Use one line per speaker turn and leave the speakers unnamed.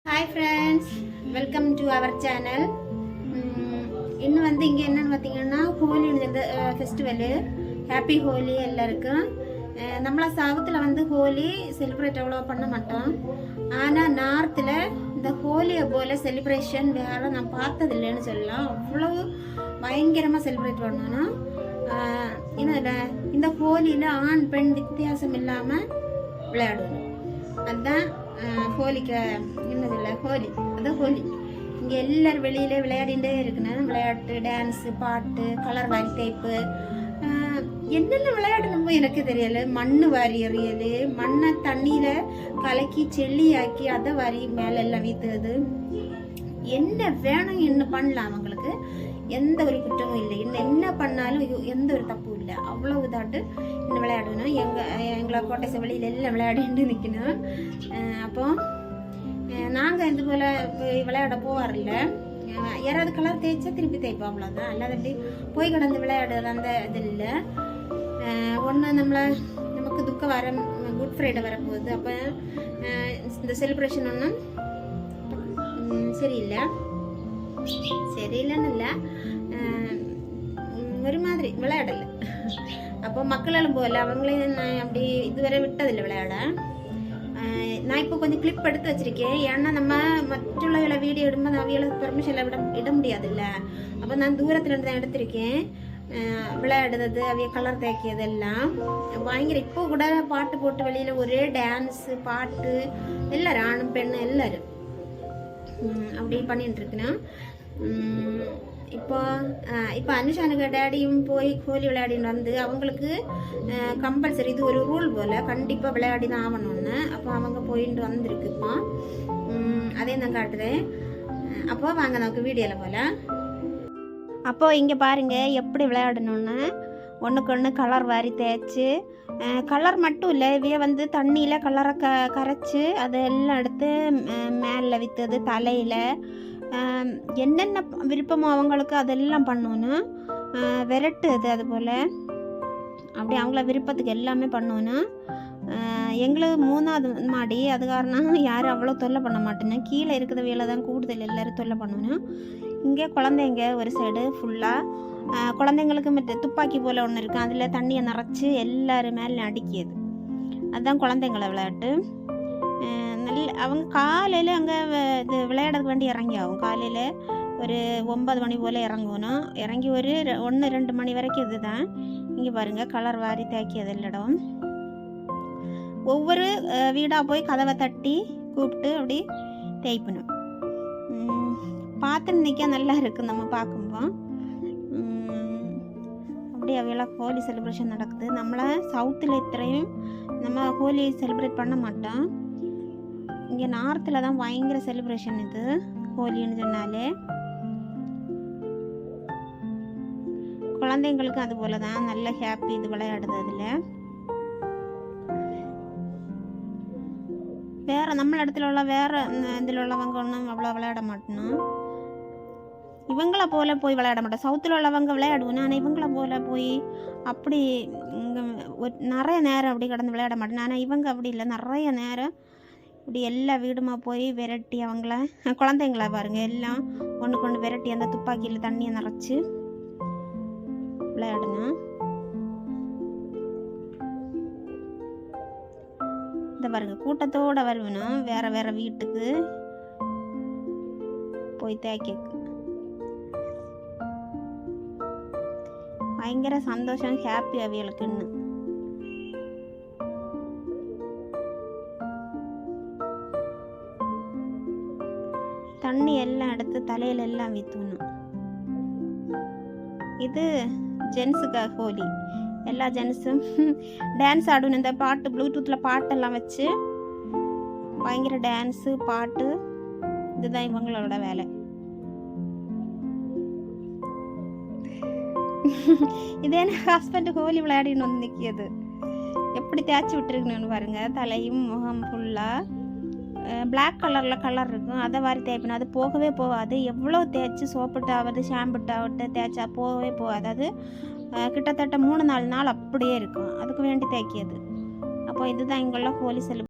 Hi friends, welcome to our channel. இன்னும் வந்து இங்கே என்னன்னு பார்த்தீங்கன்னா ஹோலி இந்த ஃபெஸ்டிவல் ஹாப்பி ஹோலி எல்லாருக்கும். நம்மள சவுத்தில் வந்து ஹோலி செலிப்ரேட் அவ்வளோ பண்ண மாட்டோம். ஆனால் நார்த்தில் இந்த ஹோலியை போல் செலிப்ரேஷன் வேறு நான் பார்த்ததில்லைன்னு சொல்லலாம். அவ்வளோ பயங்கரமாக செலிப்ரேட் பண்ணணும். இன்னும் இந்த ஹோலியில் ஆண் பெண் வித்தியாசம் இல்லாமல் விளையாடணும். அதுதான் ஹோலிக்கு என்னது இல்லை ஹோலி, அதுதான் ஹோலி. இங்கே எல்லாரும் வெளியில விளையாடிகிட்டே இருக்கணும். விளையாட்டு, டான்ஸு, பாட்டு, கலர் வாரி தேய்ப்பு, என்னென்ன விளையாடணுமோ எனக்கு தெரியல. மண் வாரி எறியல், மண்ணை தண்ணியில் கலக்கி செல்லியாக்கி அதை வாரி மேலே எல்லாம் வீத்துறது, என்ன வேணும் என்ன பண்ணலாம். அவங்களுக்கு எந்த ஒரு குற்றமும் இல்லை. என்ன பண்ணாலும் எந்த ஒரு தப்பும் இல்லை. அவ்வளோ இதாட்டு இன்னும் விளையாடணும். எங்களை கோட்டை செவலியில் எல்லாம் விளையாடிட்டு நிற்கணும். அப்போ நாங்கள் இது போல் விளையாட போவாரில்ல, யாராவது கலர் தேய்ச்சா திருப்பி தேய்ப்போம், அவ்வளோதான். அல்லாத அப்படி போய் கிடந்து விளையாடுறது அந்த இது இல்லை. ஒன்று நமக்கு துக்கம் வர குட் ஃப்ரைடே வரப்போகுது. அப்போ இந்த செலிப்ரேஷன் ஒன்றும் சரியில்லைன்னு இல்லை, ஒரு மாதிரி விளையாடலை. அப்போ மக்களும் போகல, அவங்களையும் நான் அப்படி இதுவரை விட்டதில்லை விளையாட. நான் இப்போ கொஞ்சம் கிளிப் எடுத்து வச்சிருக்கேன். ஏன்னா நம்ம மற்றவங்களை வீடியோ இடும்போது அவைகளுக்கு பெர்மிஷனில் இட முடியாதுல்ல. அப்போ நான் தூரத்துல இருந்து தான் எடுத்திருக்கேன். விளையாடுறது, அவைய கலர் தேய்க்கிறது எல்லாம் பயங்கர. இப்போ கூட பாட்டு போட்டு வெளியில் ஒரே டான்ஸு, பாட்டு, எல்லாரும் ஆணும் பெண்ணும் எல்லாரும் அப்படி பண்ணிட்டு இருக்கணும். இப்போ அனுஷானுக்கு டேடியும் போய் ஹோலி விளையாடின்னு வந்து அவங்களுக்கு கம்பல்சரி இது ஒரு ரூல் போல் கண்டிப்பாக விளையாடி தான் ஆகணும்னு. அப்போ அவங்க போயிட்டு வந்திருக்குப்பா, அதையும் நான் காட்டுறேன். அப்போ வாங்க நமக்கு வீடியோவில் போல். அப்போது இங்கே பாருங்கள் எப்படி விளையாடணுன்னு. ஒன்றுக்கு ஒன்று கலர் வாரி தேய்ச்சி, கலர் மட்டும் இல்லை, இவைய வந்து தண்ணியில் கலரை கரைச்சி அதெல்லாம் எடுத்து மேலே விற்றது, தலையில் என்னென்ன விருப்பமோ அவங்களுக்கு அதெல்லாம் பண்ணணும். விரட்டுது அது போல் அப்படி அவங்கள விருப்பத்துக்கு எல்லாமே பண்ணணும். எங்களுக்கு 3வது மாடி, அது காரணம் யாரும் அவ்வளோ தொல்லை பண்ண மாட்டேன்னு. கீழே இருக்கிற வேலை தான் கூடுதல் எல்லோரும் தொல்லை பண்ணணும். இங்கே குழந்தைங்க ஒரு சைடு ஃபுல்லாக குழந்தைங்களுக்கு மற்ற துப்பாக்கி போல் ஒன்று இருக்குது, அதில் தண்ணியை நிறச்சி எல்லோரும் மேலே அடிக்கிது. அதுதான் குழந்தைங்கள விளையாட்டு. அவங்க காலையில் அங்கே இது விளையாடுறதுக்கு வேண்டி இறங்கி ஆகும். காலையில் ஒரு 9 மணி போல் இறங்கணும். இறங்கி ஒரு 1-2 மணி வரைக்கும் இது தான். இங்கே பாருங்கள் கலர் வாரி தேய்க்கியது இடம். ஒவ்வொரு வீடாக போய் கதவை தட்டி கூப்பிட்டு அப்படி தேய்ப்பணும். பார்த்து நிற்க நல்லா இருக்குது நம்ம பார்க்கும்போது. அப்படி அவையெல்லாம் ஹோலி செலிப்ரேஷன் நடக்குது. நம்மளை சவுத்தில் இத்தனையும் நம்ம ஹோலி செலிப்ரேட் பண்ண மாட்டோம். இங்கே நார்த்தில் தான் பயங்கர செலிப்ரேஷன் இது ஹோலின்னு சொன்னாலே. குழந்தைங்களுக்கு அது போல தான் நல்ல ஹாப்பி இது விளையாடுது. அதில் வேறு நம்ம இடத்துல உள்ள வேறு இதில் உள்ளவங்க ஒன்றும் அவ்வளோ விளையாட மாட்டோம். இவங்கள போல் போய் விளையாட மாட்டோம். சவுத்தில் உள்ளவங்க விளையாடுவோம், ஆனால் இவங்கள போல் போய் அப்படி இங்கே நிறைய நேரம் அப்படி கடந்து விளையாட மாட்டேன். ஆனால் இவங்க அப்படி இல்லை, நிறைய நேரம் இப்படி எல்லா வீடுமா போய் விரட்டி அவங்கள குழந்தைங்கள பாருங்கள் எல்லாம் ஒன்றுக்கு ஒன்று விரட்டி அந்த துப்பாக்கியில் தண்ணியை நிறச்சி விளையாடணும். இந்த பாருங்க கூட்டத்தோடு வருவணும், வேறு வீட்டுக்கு போய் தேய்க்க பயங்கர சந்தோஷம், ஹாப்பி அவியலுக்குன்னு. தண்ணி எல்லாம் எடுத்து தலையில எல்லாம் வீத்தணும். இது ஜென்ஸுக்காக ஹோலி. எல்லா ஜென்ஸும் டான்ஸ் ஆடணும். இந்த பாட்டு ப்ளூடூத்தில் பாட்டெல்லாம் வச்சு பயங்கர டான்ஸு, பாட்டு, இதுதான் இவங்களோட வேலை. இதே ஹஸ்பண்ட் ஹோலி விளையாடின்னு வந்து நிற்கிது. எப்படி தேய்ச்சி விட்டுருக்கணும்னு பாருங்க. தலையும் முகம் ஃபுல்லாக பிளாக் கலரில் கலர் இருக்கும், அதை வாரி தேய்ப்பணும். அது போகவே போகாது. எவ்வளோ தேய்ச்சி சோப்பிட்டாவது ஷாம்புட்டாவட்டு தேய்ச்சா போகவே போகாது. அது கிட்டத்தட்ட 3-4 நாள் அப்படியே இருக்கும். அதுக்கு வேண்டி தேய்க்கியது. அப்போ இதுதான் இங்கெல்லாம் ஹோலி செலிப்ரேட்